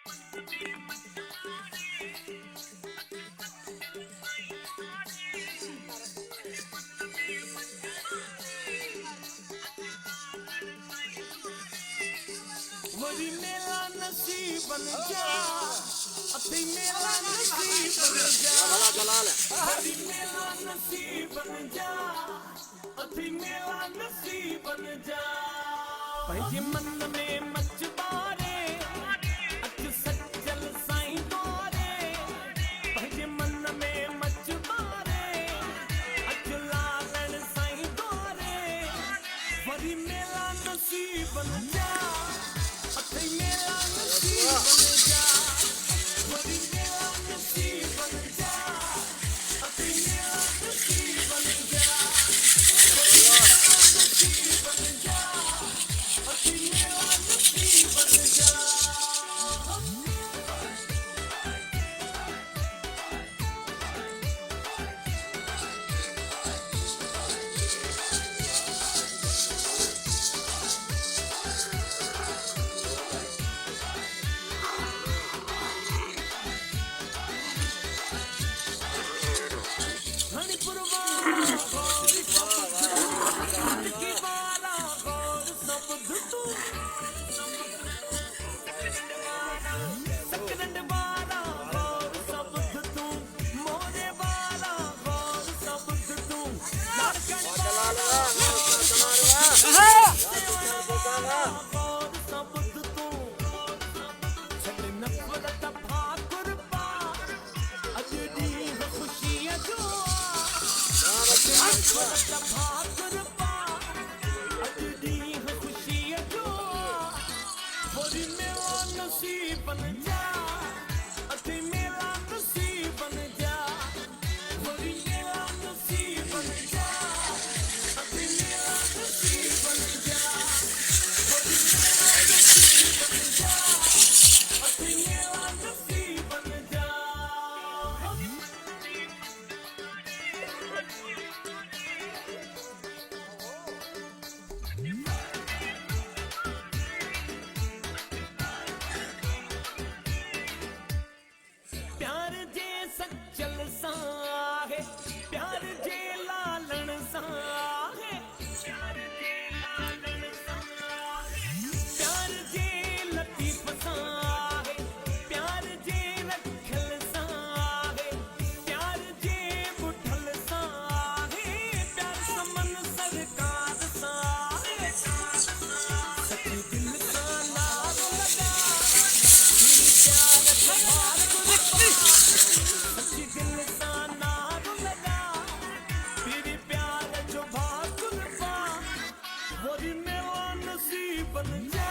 Worry मेरा नसीब बन जा, अति मेरा नसीब बन जा, वरी मेरा नसीब बन जा, अति मेरा नसीब बन जा। भाई मन में मच बारे अच सच्चल साईं तोरे, भाई मन में मच बारे अच लालन साईं तोरे, वरी मेरा नसीब बन जा, अति मेरा नसीब बन जा, वरी मेरा नसीब बन जा, अति मेरा नसीब बन जा, वरी मेरा नसीब बन जा, अति मेरा नसीब बन जा। वरी मेरा नसीब बन जा।